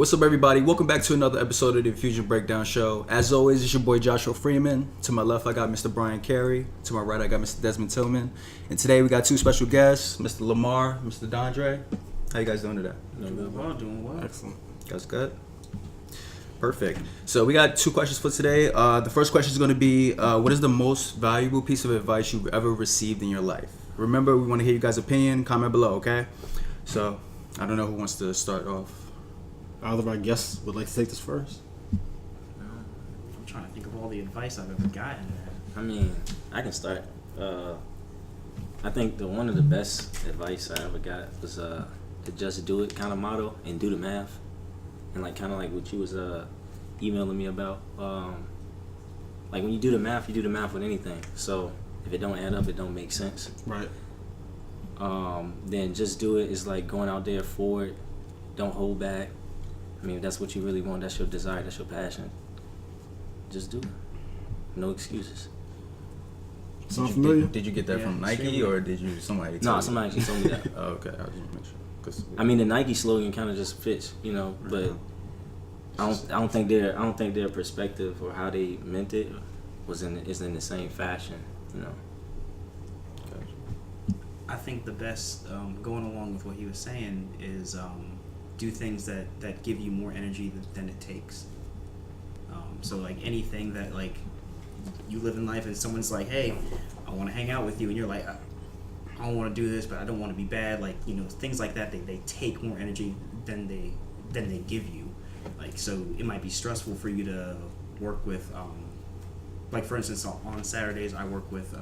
What's up, everybody? Welcome back to another episode of the Infusion Breakdown Show. As always, it's your boy Joshua Freeman. To my left, I got Mr. Bryan Carey. To my right, I got Mr. Desmond Tillmon. And today, we got two special guests, Mr. Lamar, Mr. Dondre. How you guys doing today? Doing well. Excellent. Guys good? Perfect. So we got two questions for today. The first question is going to be, what is the most valuable piece of advice you've ever received in your life? Remember, we want to hear you guys' opinion. Comment below, okay? So, I don't know who wants to start off. Either of our guests would like to take this first. I'm trying to think of all the advice I've ever gotten. I mean, I can start. I think one of the best advice I ever got was the just do it kind of motto and do the math. And like kind of like what you was emailing me about. Like when you do the math with anything. So if it don't add up, it don't make sense. Right. Then just do it is like going out there for it. Don't hold back. I mean, if that's what you really want, that's your desire, that's your passion. Just do it. No excuses. Sound familiar? Did you get that from Nike or did you somebody? No, somebody actually told me that. Oh, okay, I was just making sure. 'Cause I mean, the Nike slogan kind of just fits, you know, but I don't think their perspective or how they meant it is in the same fashion, you know. I think the best, going along with what he was saying, is do things that give you more energy than it takes. So like anything that like you live in life and someone's like, hey, I want to hang out with you, and you're like, I don't want to do this, but I don't want to be bad. Like, you know, things like that, they take more energy than they give you. Like, so it might be stressful for you to work with, like for instance, on Saturdays I work with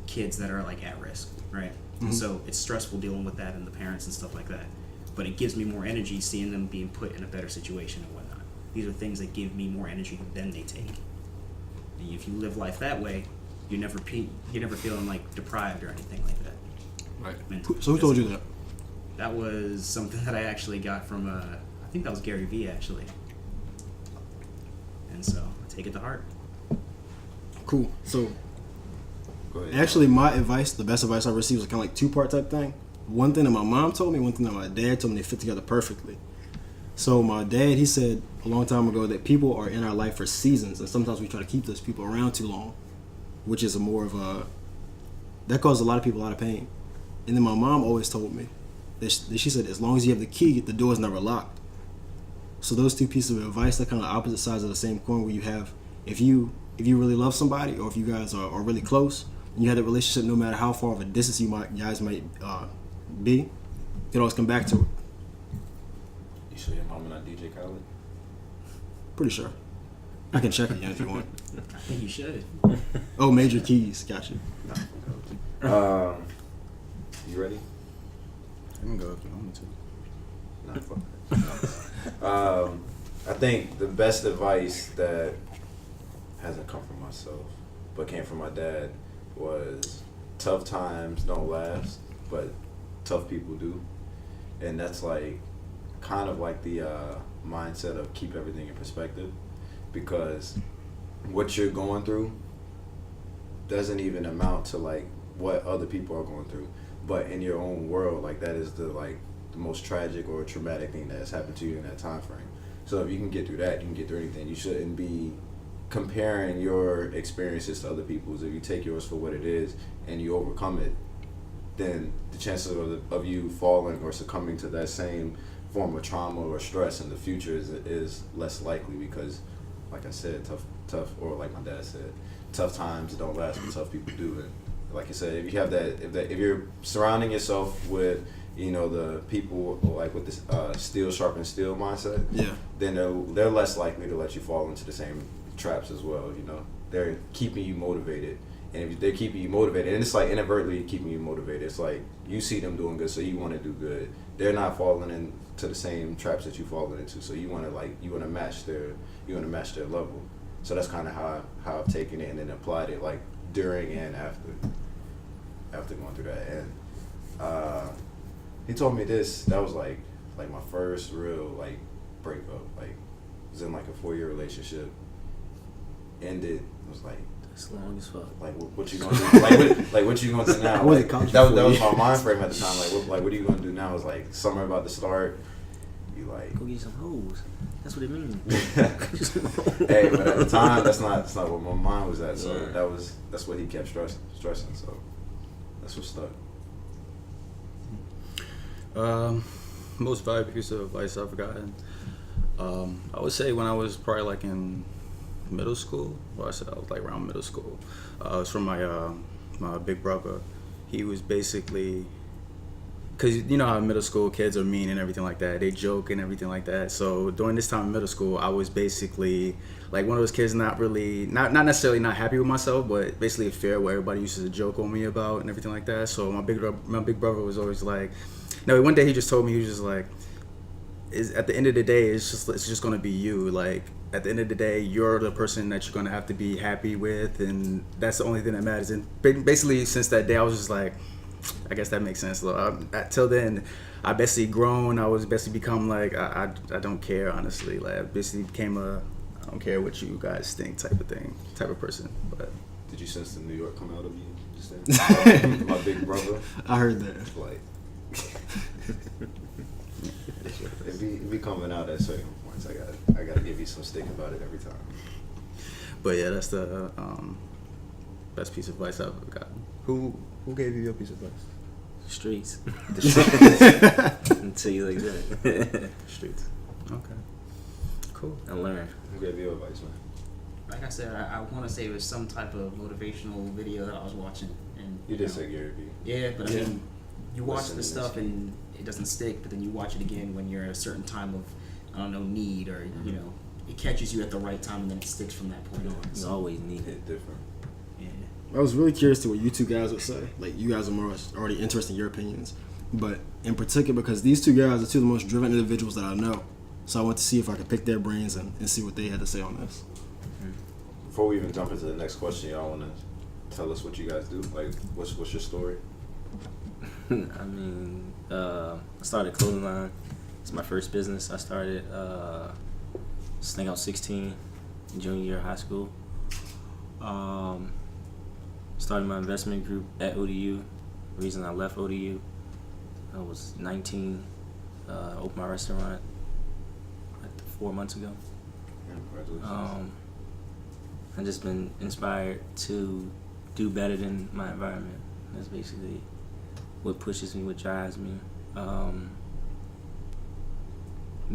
kids that are like at risk, right? Mm-hmm. So it's stressful dealing with that and the parents and stuff like that. But it gives me more energy seeing them being put in a better situation and whatnot. These are things that give me more energy than they take. And if you live life that way, you're never feeling like deprived or anything like that. Right. Mentally. So who told you that? That was something that I actually got from I think that was Gary Vee actually. And so I take it to heart. Cool. So Go ahead. actually, my advice, the best advice I received, was kind of like two-part type thing. One thing that my mom told me, one thing that my dad told me, they fit together perfectly. So my dad, he said a long time ago that people are in our life for seasons, and sometimes we try to keep those people around too long, which is that causes a lot of people a lot of pain. And then my mom always told me that she said, as long as you have the key, the door is never locked. So those two pieces of advice, they're kind of opposite sides of the same coin, where you have, if you really love somebody, or if you guys are really close, and you have that relationship, no matter how far of a distance you guys might be, you can always come back to it. You sure your mama not DJ Khaled? Pretty sure. I can check again if you want. I think you should. Oh, Major Keys, got you. You ready? I can go if you want me to. Nah, fuck. I think the best advice that hasn't come from myself, but came from my dad, was tough times don't last, but tough people do. And that's like kind of like the mindset of keep everything in perspective, because what you're going through doesn't even amount to like what other people are going through, but in your own world, like that is the most tragic or traumatic thing that has happened to you in that time frame. So if you can get through that, you can get through anything. You shouldn't be comparing your experiences to other people's. If you take yours for what it is and you overcome it, then the chances of you falling or succumbing to that same form of trauma or stress in the future is less likely, because, like I said, tough, or like my dad said, tough times don't last, but tough people do. And like I said, if you have if you're surrounding yourself with, you know, the people like with this steel sharpens steel mindset, Yeah. then they're less likely to let you fall into the same traps as well. You know, they're keeping you motivated. And if they're keeping you motivated, and it's like inadvertently keeping you motivated, it's like you see them doing good, so you want to do good. They're not falling into the same traps that you've fallen into, so you want to match their level. So that's kind of how I've taken it and then applied it, like during and after going through that. And he told me this. That was like my first real like breakup. Like, it was in like a 4-year relationship. Ended. It was like, It's long as fuck. like what you gonna do? like what you gonna do now? That was my mind frame at the time. Like what are you gonna do now? It's like summer about to start. be like, Go get some hoes. That's what it means. hey, but at the time, that's not what my mind was at. So Yeah. that's what he kept stressing. So that's what stuck. Most valuable piece of advice I've gotten. I would say when I was probably like in middle school. Well, I said I was like around middle school. It was from my big brother. He was basically, because you know how middle school kids are mean and everything like that. They joke and everything like that. So during this time in middle school, I was basically like one of those kids not necessarily not happy with myself, but basically a fear where everybody used to joke on me about and everything like that. So my big brother was always like, no, one day he just told me, he was just like, at the end of the day, it's just gonna be you. Like at the end of the day, you're the person that you're gonna have to be happy with, and that's the only thing that matters. And basically, since that day, I was just like, I guess that makes sense. Till then, I basically grown. I was basically become like I don't care, honestly. Like I basically became a I don't care what you guys think type of person. But Did you sense the New York come out of you? Just then? My big brother. I heard that. Like, it be coming out at certain points. I gotta give you some stick about it every time. But yeah, that's the best piece of advice I've ever gotten. Who gave you your piece of advice? Streets. Until you like that. Streets. Okay. Cool. I learned. Who gave you advice, man? Like I said, I want to say it was some type of motivational video that I was watching. And You did say Gary Vee. Yeah, but I Yeah. mean, you watch Listen the to stuff this. and it doesn't stick, but then you watch it again when you're at a certain time of, I don't know, need, or, you know, it catches you at the right time and then it sticks from that point on. You So, always need it. Hit different. yeah. I was really curious to what you two guys would say. Like, you guys are more already interested in your opinions. But in particular, because these two guys are two of the most driven individuals that I know. So I want to see if I could pick their brains and see what they had to say on this. Before we even jump into the next question, y'all want to tell us what you guys do? Like, what's your story? I mean, I started a clothing line. It's my first business. I started, I think I was 16, junior year of high school. Started my investment group at ODU. The reason I left ODU, I was 19, opened my restaurant like 4 months ago. Yeah, congratulations. I've just been inspired to do better than my environment. That's basically what pushes me, what drives me.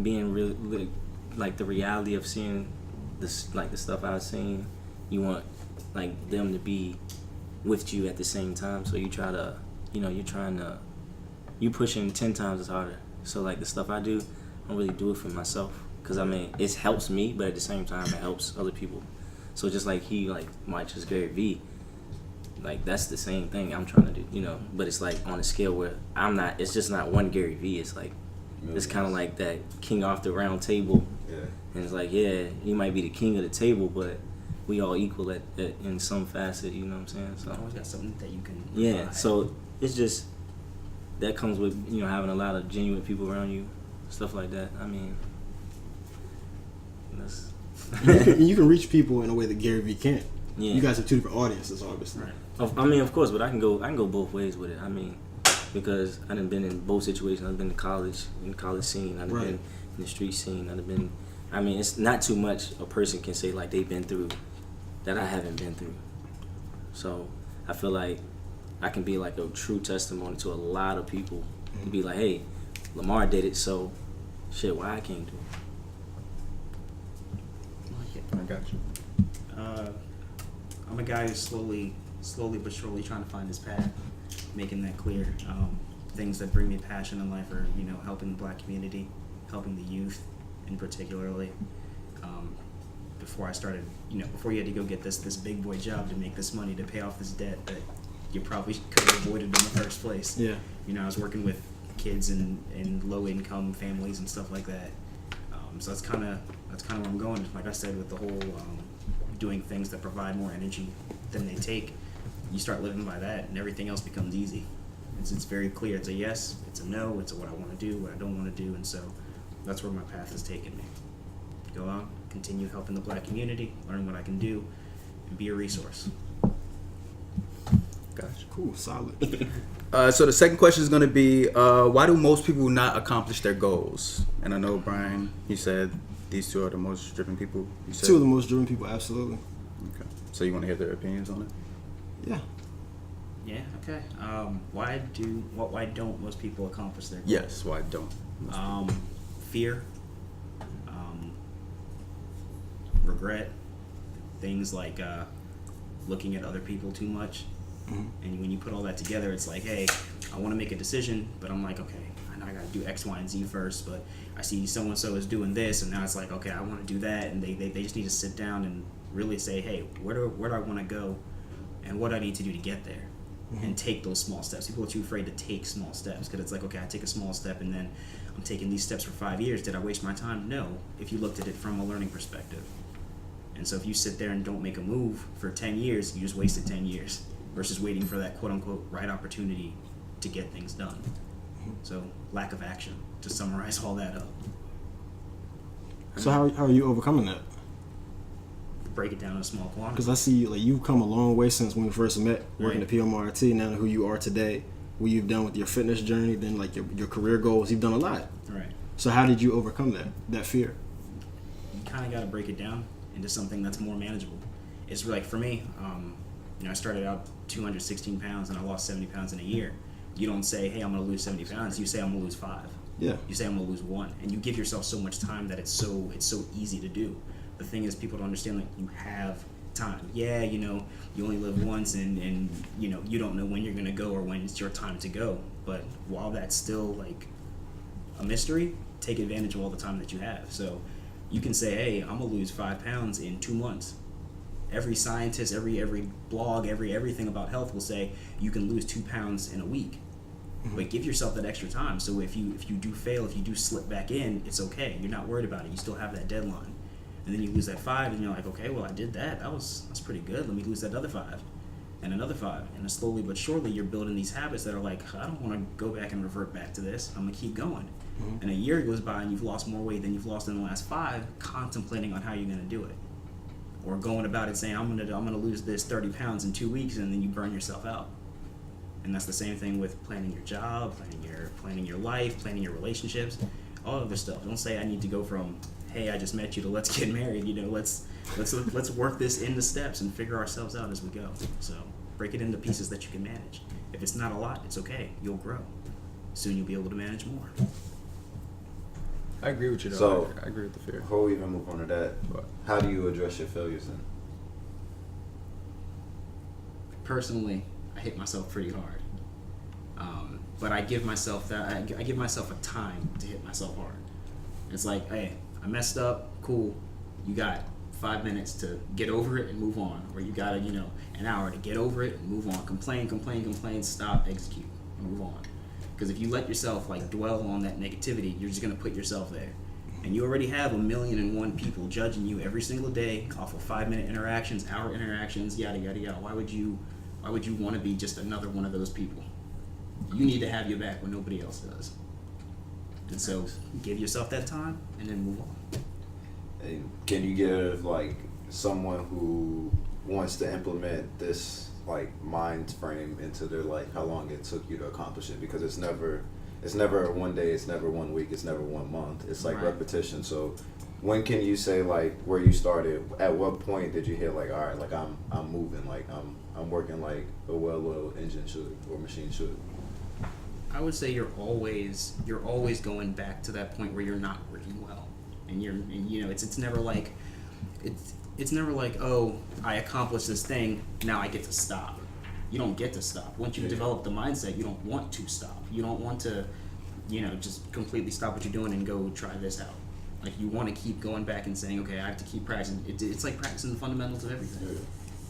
Being really like the reality of seeing this, like the stuff I've seen, you want like them to be with you at the same time. So you try to, you pushing 10 times as harder. So like the stuff I do, I don't really do it for myself. Cause I mean, it helps me, but at the same time, it helps other people. So just like he, like Mike, just Gary Vee, like that's the same thing I'm trying to do, you know. But it's like on a scale where I'm not. It's just not one Gary Vee. It's like it's kind of like that king off the round table. Yeah. And it's like, yeah, he might be the king of the table, but we all equal at in some facet. You know what I'm saying? So You always got something that you can yeah. provide. So it's just that comes with having a lot of genuine people around you, stuff like that. I mean, that's. You can reach people in a way that Gary Vee can't. Yeah. You guys have two different audiences, obviously. Right. I mean, of course, but I can go both ways with it. I mean, because I done been in both situations. I've been in the college scene. I've Right. been in the street scene. I've been. I mean, it's not too much a person can say like they've been through that I haven't been through. So I feel like I can be like a true testimony to a lot of people. To be like, hey, Lamar did it, so shit, why I can't do it? I got you. I'm a guy who's slowly but surely trying to find his path, making that clear. Things that bring me passion in life are, helping the black community, helping the youth, in particularly. Before I started, before you had to go get this big boy job to make this money to pay off this debt that you probably could have avoided in the first place. Yeah. I was working with kids in low income families and stuff like that. So that's kind of where I'm going. Like I said, with the whole doing things that provide more energy than they take, you start living by that, and everything else becomes easy. It's very clear. It's a yes, it's a no, it's a what I want to do, what I don't want to do, and so that's where my path has taken me. Go on, continue helping the black community, learn what I can do, and be a resource. Gotcha. Cool, solid. So the second question is going to be, why do most people not accomplish their goals? And I know, Brian, you said these two are the most driven people. You said. Two of the most driven people, absolutely. Okay. So you want to hear their opinions on it? Yeah. Yeah. Okay. Why don't most people accomplish their goals? Yes. Why don't? Fear. Regret. Things like looking at other people too much. And when you put all that together, it's like, hey, I want to make a decision, but I'm like, okay, I know I got to do X, Y, and Z first, but I see so-and-so is doing this, and now it's like, okay, I want to do that, and they just need to sit down and really say, hey, where do I want to go, and what do I need to do to get there, and take those small steps. People are too afraid to take small steps, because it's like, okay, I take a small step, and then I'm taking these steps for 5 years. Did I waste my time? No, if you looked at it from a learning perspective. And so if you sit there and don't make a move for 10 years, you just wasted 10 years. Versus waiting for that quote-unquote right opportunity to get things done. So, lack of action, to summarize all that up. So how are you overcoming that? Break it down in small Because quantities. I see like you've come a long way since when we first met, working Right. at PMRT, now to who you are today, what you've done with your fitness journey, then like your career goals, you've done a lot. Right. So how did you overcome that fear? You kind of got to break it down into something that's more manageable. It's like, for me, I started out 216 pounds and I lost 70 pounds in a year. You don't say, hey, I'm going to lose 70 pounds. You say, I'm going to lose 5. Yeah. You say, I'm going to lose 1. And you give yourself so much time that it's so easy to do. The thing is, people don't understand that you have time. Yeah, you only live once, and you don't know when you're going to go or when it's your time to go. But while that's still like a mystery, take advantage of all the time that you have. So you can say, hey, I'm going to lose 5 pounds in 2 months. Every scientist, every blog, everything about health will say you can lose 2 pounds in a week. But give yourself that extra time. So if you do fail, if you do slip back in, it's okay. You're not worried about it. You still have that deadline. And then you lose that 5, and you're like, okay, well, I did that. That's pretty good. Let me lose that other 5, and another 5, and then slowly but surely you're building these habits that are like, I don't want to go back and revert back to this. I'm gonna keep going. And a year goes by, and you've lost more weight than you've lost in the last 5, contemplating on how you're gonna do it. Or going about it saying, I'm gonna lose this 30 pounds in 2 weeks, and then you burn yourself out. And that's the same thing with planning your job, planning your life, planning your relationships, all of this stuff. Don't say I need to go from, hey, I just met you, to let's get married. Let's work this into steps and figure ourselves out as we go. So break it into pieces that you can manage. If it's not a lot, it's okay. You'll grow. Soon you'll be able to manage more. I agree with you, though. So, I agree with the fear. Before we even move on to that, What? how do you address your failures then? Personally, I hit myself pretty hard. But I give myself I give myself a time to hit myself hard. It's like, hey, I messed up, cool. You got 5 minutes to get over it and move on. Or you got an hour to get over it and move on. Complain, stop, execute, and move on. Because if you let yourself dwell on that negativity, you're just gonna put yourself there. And you already have 1,000,001 people judging you every single day off of 5-minute interactions, hour interactions, yada yada yada. Why would you want to be just another one of those people? You need to have your back when nobody else does. And so give yourself that time and then move on. And can you give someone who wants to implement this mind frame into their life, how long it took you to accomplish it? Because it's never one day, it's never 1 week, it's never 1 month. It's Right. repetition. So when can you say where you started? At what point did you hit all right, I'm moving, I'm working like a well-oiled engine should or machine should? I would say you're always going back to that point where you're not working well, and it's never like oh, I accomplished this thing, now I get to stop. You don't get to stop. Once you develop the mindset, you don't want to stop. You don't want to just completely stop what you're doing and go try this out. You want to keep going back and saying, okay, I have to keep practicing. It's like practicing the fundamentals of everything.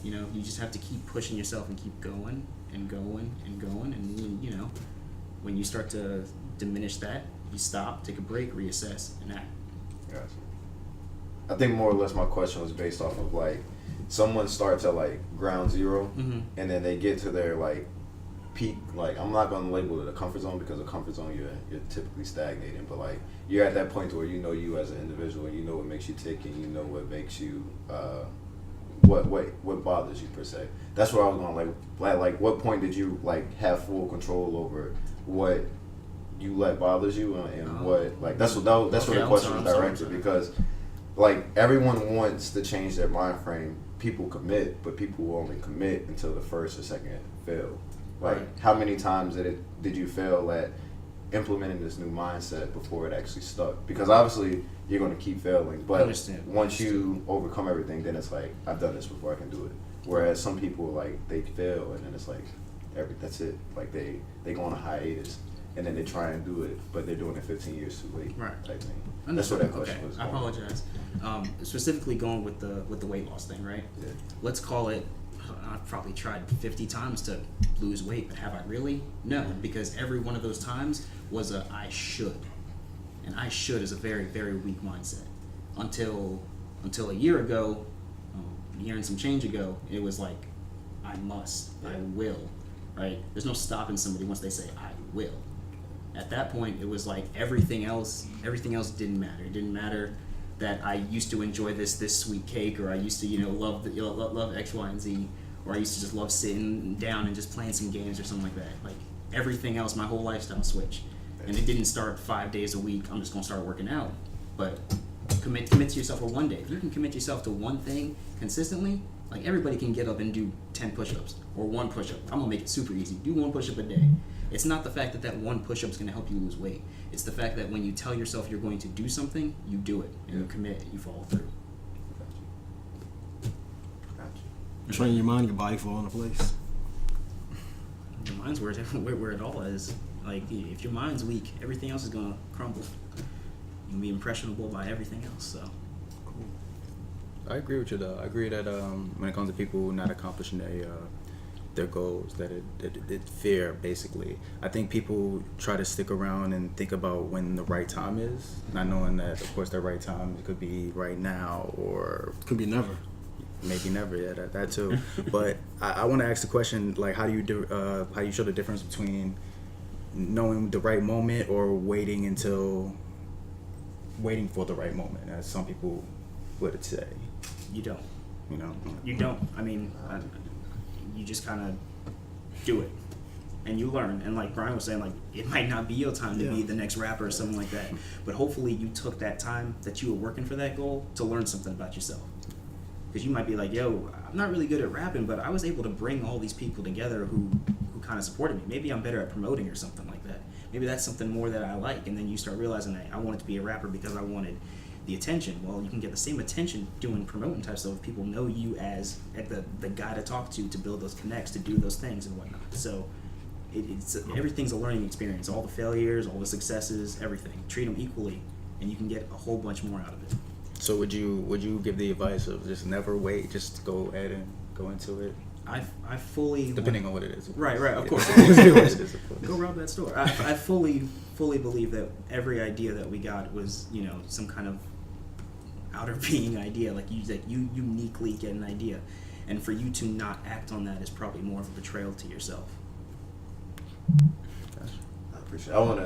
You just have to keep pushing yourself and keep going and going and going, and when you start to diminish that, you stop, take a break, reassess, and act. Gotcha. I think more or less my question was based off of someone starts at ground zero, and then they get to their peak. I'm not gonna label it a comfort zone, because a comfort zone you're typically stagnating, but you're at that point where you as an individual, you know what makes you tick, and you know what makes you what bothers you per se. That's where I was going. Like what point did you like have full control over what you let bothers you and what like that's what the question was directed because like everyone wants to change their mind frame. People commit, but people will only commit until the first or second fail. Like how many times did you fail at implementing this new mindset before it actually stuck? Because obviously you're going to keep failing, but once you overcome everything, then it's like I've done this before, I can do it. Whereas some people like they fail and then it's like that's it. Like they go on a hiatus and then they try and do it, but they're doing it 15 years too late. Right. Type thing. That's what that question was. I apologize. Specifically going with the weight loss thing, right? Yeah. Let's call it. I've probably tried 50 times to lose weight, but have I really? No, because every one of those times was a I should, and I should is a very, very weak mindset. Until a year ago, a year and some change ago, it was like I must, I will, right? There's no stopping somebody once they say I will. At that point, it was like everything else didn't matter. It didn't matter that I used to enjoy this sweet cake, or I used to love X, Y, and Z, or I used to just love sitting down and just playing some games or something like that. Like everything else, my whole lifestyle switched, and it didn't start 5 days a week. I'm just gonna start working out, but commit to yourself for one day. If you can commit yourself to one thing consistently, like everybody can get up and do 10 push-ups or 1 push-up. I'm gonna make it super easy. Do 1 push-up a day. It's not the fact that 1 push-up is going to help you lose weight. It's the fact that when you tell yourself you're going to do something, you do it, and you commit, you follow through. Train your mind, your body fall into place. Your mind's where it all is. Like, if your mind's weak, everything else is going to crumble. You'll be impressionable by everything else, so. Cool. I agree with you, though. I agree that when it comes to people not accomplishing their goals, that it fear, basically. I think people try to stick around and think about when the right time is, not knowing that, of course, the right time could be right now or could be never. Maybe never. Yeah, that too. But I want to ask the question, like, how do you show the difference between knowing the right moment or waiting for the right moment, as some people would say? You don't. You know. You don't. I mean. You just kind of do it and you learn, and like Bryan was saying, like it might not be your time to be the next rapper or something like that, but hopefully you took that time that you were working for that goal to learn something about yourself, because you might be like, yo, I'm not really good at rapping, but I was able to bring all these people together who kind of supported me. Maybe I'm better at promoting or something like that. Maybe that's something more that I like, and then you start realizing that I wanted to be a rapper because I wanted the attention. Well, you can get the same attention doing promoting type stuff if people know you as the guy to talk to build those connects, to do those things and whatnot. So it's everything's a learning experience. All the failures, all the successes, everything. Treat them equally, and you can get a whole bunch more out of it. So would you give the advice of just never wait, just go ahead and go into it? I fully, depending on what it is. Right, of course. Go rob that store. I fully believe that every idea that we got was, some kind of outer being idea. Like you uniquely get an idea, and for you to not act on that is probably more of a betrayal to yourself. I appreciate it. I want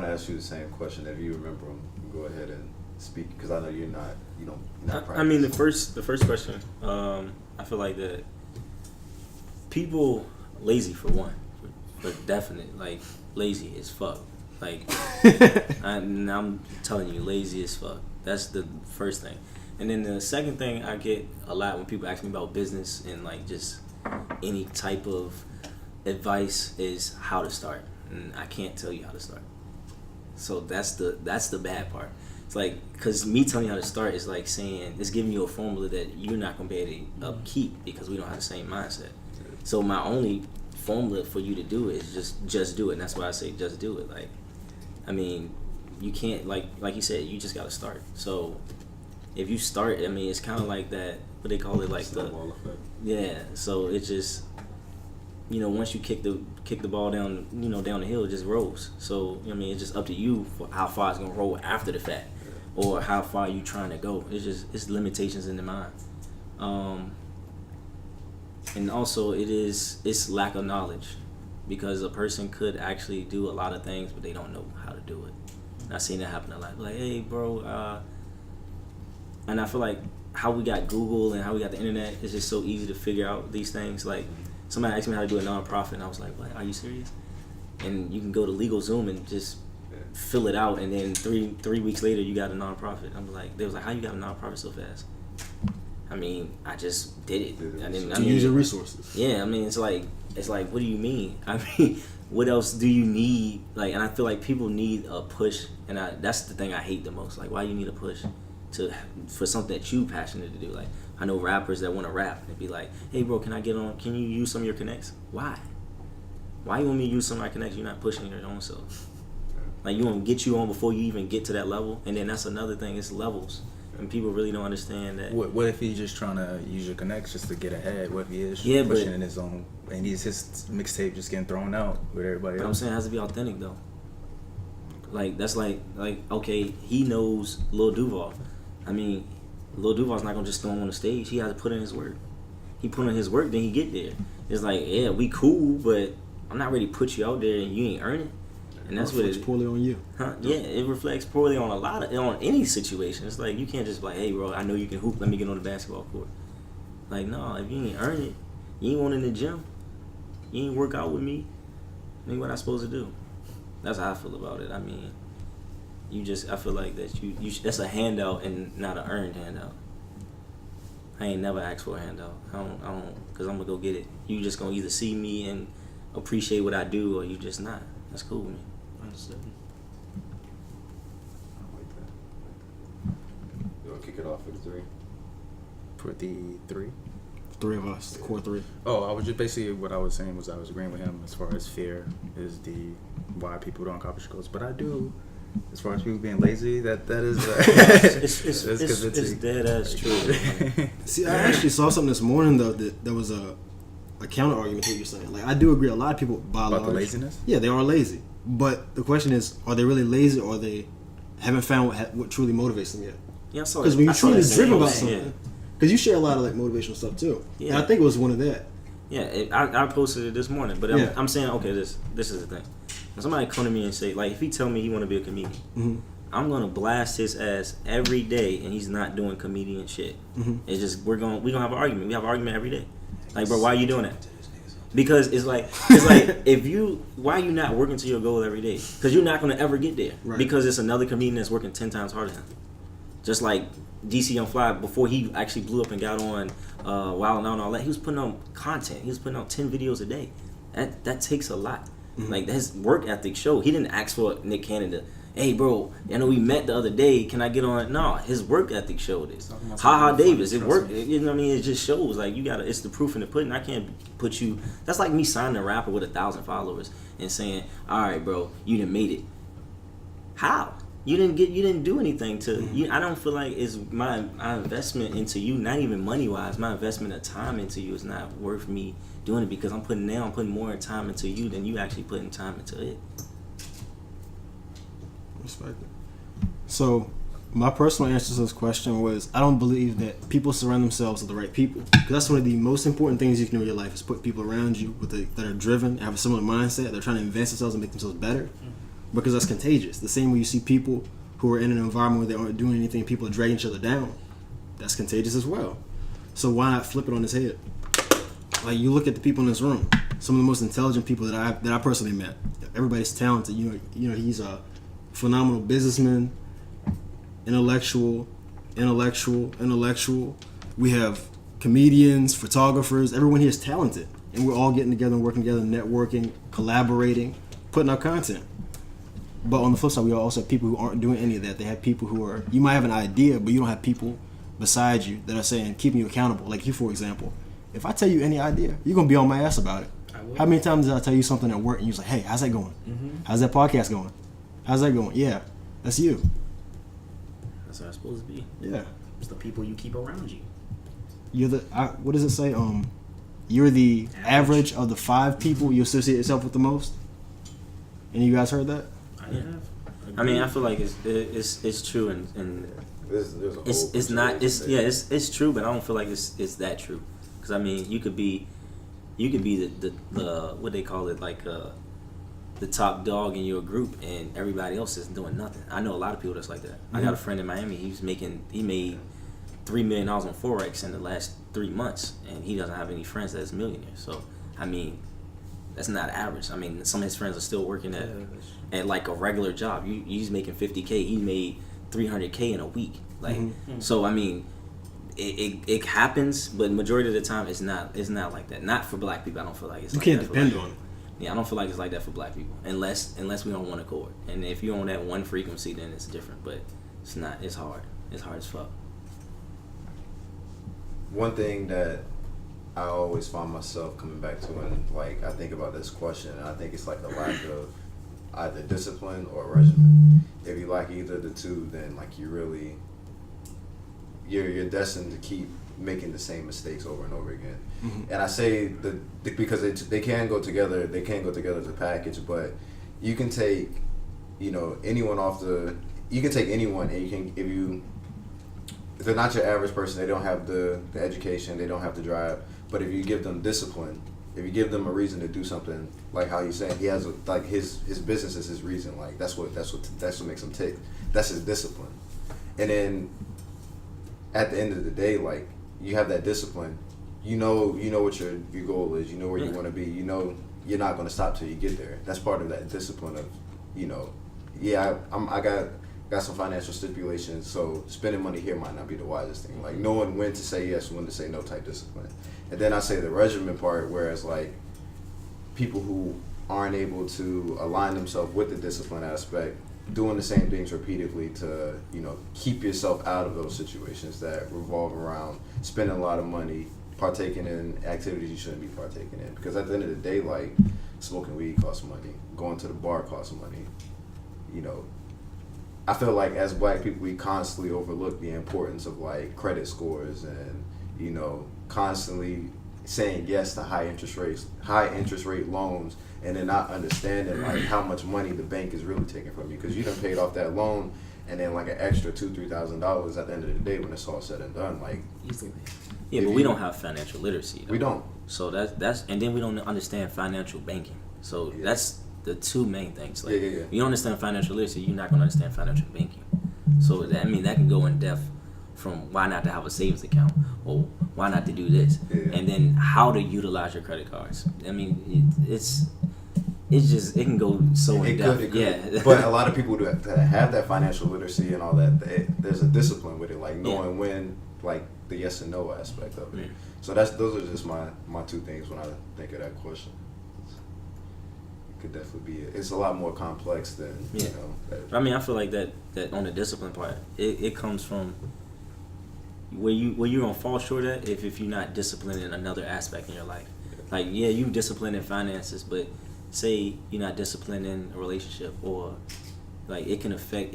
to ask you the same question. If you remember them, go ahead and speak, because I know you're not. I mean, the first question. I feel like that people lazy for one, for definite, like lazy as fuck. Like I'm telling you, lazy as fuck. That's the first thing. And then the second thing I get a lot when people ask me about business and like just any type of advice is how to start. And I can't tell you how to start. So that's the bad part. It's like, because me telling you how to start is like saying, it's giving you a formula that you're not going to be able to upkeep because we don't have the same mindset. So my only formula for you to do it is just do it. And that's why I say just do it. Like, I mean, you can't, like you said, you just got to start. So if you start, I mean, it's kind of like that, what they call it, like snowball effect. Yeah, so it just, once you kick the ball down, down the hill, it just rolls. So, I mean, it's just up to you for how far it's going to roll after the fact, or how far you trying to go. It's limitations in the mind. And also it's lack of knowledge, because a person could actually do a lot of things, but they don't know how to do it. And I've seen that happen a lot. Like, hey, bro, and I feel like how we got Google and how we got the internet, it's just so easy to figure out these things. Like, somebody asked me how to do a nonprofit, and I was like, what? Are you serious? And you can go to LegalZoom and just fill it out, and then three weeks later, you got a nonprofit. I'm like, they was like, how you got a nonprofit so fast? I mean, I just did it. I mean, use your resources. Yeah, I mean, it's like, what do you mean? I mean, what else do you need? Like, and I feel like people need a push, and that's the thing I hate the most. Like, why do you need a push for something that you passionate to do? Like, I know rappers that want to rap and be like, hey, bro, can I get on? Can you use some of your connects? Why? Why you want me to use some of my connects? You're not pushing your own self. Like, you want to get you on before you even get to that level, and then that's another thing. It's levels, and people really don't understand that. What if he's just trying to use your connects just to get ahead? What if he is pushing in his own, and his mixtape just getting thrown out with everybody else? I'm saying it has to be authentic though. Like, that's like okay, he knows Lil Duval. I mean, Lil Duval's not gonna just throw him on the stage. He has to put in his work. He put in his work, then he get there. It's like, yeah, we cool, but I'm not ready to put you out there and you ain't earn it. And that's what it poorly on you. Huh? Yeah, it reflects poorly on on any situation. It's like, you can't just be like, hey, bro, I know you can hoop. Let me get on the basketball court. Like, no, if you ain't earn it, you ain't want in the gym, you ain't work out with me, then what I supposed to do? That's how I feel about it. I mean, I feel like that you that's a handout and not an earned handout. I ain't never asked for a handout. I don't, because I'm gonna go get it. You just gonna either see me and appreciate what I do, or you just not. That's cool with me. Understood. I like that. You want to kick it off for the three? For the three? Three of us, the core three. Oh, I was just basically what I was saying was I was agreeing with him as far as fear is the why people don't accomplish goals, but I do. As far as people being lazy, that is it's dead ass true. See, I actually saw something this morning though that there was a counter argument to what you're saying. Like, I do agree. A lot of people by about large, the laziness. Yeah, they are lazy. But the question is, are they really lazy, or they haven't found what truly motivates them yet? Yeah, because when you're truly driven about something, something, because you share a lot of like motivational stuff too. Yeah. And I think it was one of that. Yeah, I posted it this morning, but I'm saying, okay, this is the thing. When somebody come to me and say, like, if he tell me he want to be a comedian, Mm-hmm. I'm gonna blast his ass every day, and he's not doing comedian shit. Mm-hmm. It's just we gonna have an argument. We have an argument every day. Like, bro, why are you doing that? Because it's like why are you not working to your goal every day? Because you're not gonna ever get there. Right. Because it's another comedian that's working 10 times harder than him. Just like DC Young Fly, before he actually blew up and got on Wild 'N Out and all that, he was putting on content. He was putting out 10 videos a day. That takes a lot. Mm-hmm. Like, his work ethic showed. He didn't ask for Nick Cannon to, hey, bro, I know we met the other day. Can I get on? No, his work ethic showed it. Ha Davis, it worked. You know what I mean? It just shows. Like, it's the proof in the pudding. I can't put you. That's like me signing a rapper with 1,000 followers and saying, all right, bro, you done made it. How? You didn't do anything to. Mm-hmm. I don't feel like it's my investment into you. Not even money wise. My investment of time into you is not worth me doing it, because I'm putting more time into you than you actually putting time into it. Respect it. So, my personal answer to this question was, I don't believe that people surround themselves with the right people. Because that's one of the most important things you can do in your life, is put people around you that are driven, have a similar mindset, they're trying to advance themselves and make themselves better. Because that's contagious. The same way you see people who are in an environment where they aren't doing anything, people are dragging each other down. That's contagious as well. So why not flip it on its head? Like, you look at the people in this room, some of the most intelligent people that I personally met. Everybody's talented. You know, he's a phenomenal businessman, intellectual. We have comedians, photographers. Everyone here is talented, and we're all getting together and working together, networking, collaborating, putting out content. But on the flip side, we also have people who aren't doing any of that. They have people who are, you might have an idea, but you don't have people beside you that are saying, keeping you accountable. Like you, for example. If I tell you any idea, you're going to be on my ass about it. How many times did I tell you something at work and you're like, hey, how's that going? Mm-hmm. How's that podcast going? How's that going? Yeah, that's you. That's how it's supposed to be. Yeah. It's the people you keep around you. You're what does it say? You're the average of the 5 people you associate yourself with the most. Any of you guys heard that? I have. I mean, I feel like it's true, and There's a whole it's not. It's true, but I don't feel like it's that true. Because I mean, you could be the what they call it, like the top dog in your group, and everybody else is doing nothing. I know a lot of people that's like that. I got a friend in Miami. He made $3 million on Forex in the last 3 months, and he doesn't have any friends that's millionaires. So, I mean, that's not average. I mean, some of his friends are still working at like a regular job. He's making $50K. He made $300K in a week. Like, so I mean, it happens, but majority of the time it's not like that. Not for black people. I don't feel like it's. You like can't that for depend black on it. people. Yeah, I don't feel like it's like that for black people, unless we on one accord. And if you're on that one frequency, then it's different. But it's not. It's hard. It's hard as fuck. One thing that I always find myself coming back to, and like I think about this question, and I think it's like a lack of either discipline or regimen. If you lack either of the two, then like you're destined to keep making the same mistakes over and over again. And I say because they can go together. They can go together as a package, but you can take anyone you can take anyone, and you can if they're not your average person, they don't have the education, they don't have the drive. But if you give them discipline, if you give them a reason to do something, like how he's saying, he has his business is his reason. Like that's what makes him tick. That's his discipline. And then at the end of the day, like you have that discipline. You know what your goal is. You know where you want to be. You know you're not going to stop till you get there. That's part of that discipline of I got some financial stipulations, so spending money here might not be the wisest thing. Like knowing when to say yes, when to say no type discipline. And then I say the regimen part, whereas like people who aren't able to align themselves with the discipline aspect, doing the same things repeatedly to keep yourself out of those situations that revolve around spending a lot of money, partaking in activities you shouldn't be partaking in. Because at the end of the day, like smoking weed costs money, going to the bar costs money. I feel like as black people, we constantly overlook the importance of like credit scores and constantly saying yes to high interest rate loans, and then not understanding like how much money the bank is really taking from you, because you done paid off that loan, and then like an extra $2,000-$3,000 at the end of the day when it's all said and done, like easily. Yeah, but we don't have financial literacy, though. We don't. So that's and then we don't understand financial banking. So that's the two main things. Like if you don't understand financial literacy, you're not gonna understand financial banking. So that can go in depth from why not to have a savings account, or why not to do this, and then how to utilize your credit cards. I mean, it can go so in depth. Yeah. But a lot of people that have that financial literacy and all that, there's a discipline with it, like knowing when, like the yes and no aspect of it. Yeah. So those are just my two things when I think of that question. It could definitely be. It's a lot more complex than I mean, I feel like that on the discipline part, it comes from where you're gonna fall short at if you're not disciplined in another aspect in your life. Like you disciplined in finances, but say you're not disciplined in a relationship, or like it can affect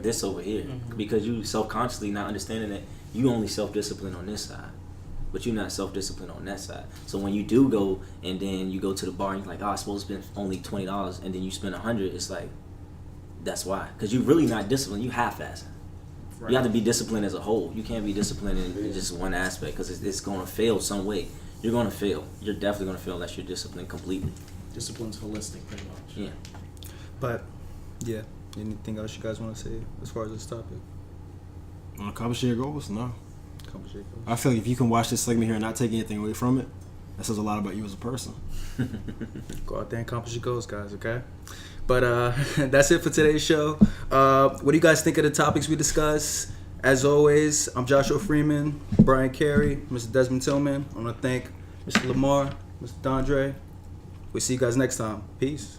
this over here, because you self-consciously not understanding that you only self-discipline on this side, but you're not self-disciplined on that side. So when you do go and then you go to the bar and you're like, I'm supposed to spend only $20, and then you spend $100, it's like, that's why, because you're really not disciplined. You half-assing. Right. You have to be disciplined as a whole. You can't be disciplined in just one aspect, because it's going to fail some way. You're going to fail. You're definitely going to fail unless you're disciplined completely. Discipline's holistic, pretty much. Yeah. But yeah, anything else you guys want to say as far as this topic? Want to accomplish your goals? No. Accomplish your goals. I feel like if you can watch this segment here and not take anything away from it, that says a lot about you as a person. Go out there and accomplish your goals, guys, okay? But that's it for today's show. What do you guys think of the topics we discussed? As always, I'm Joshua Freeman, Bryan Carey, Mr. Desmond Tillmon. I want to thank Mr. Lamar, Mr. Dondre. We'll see you guys next time. Peace.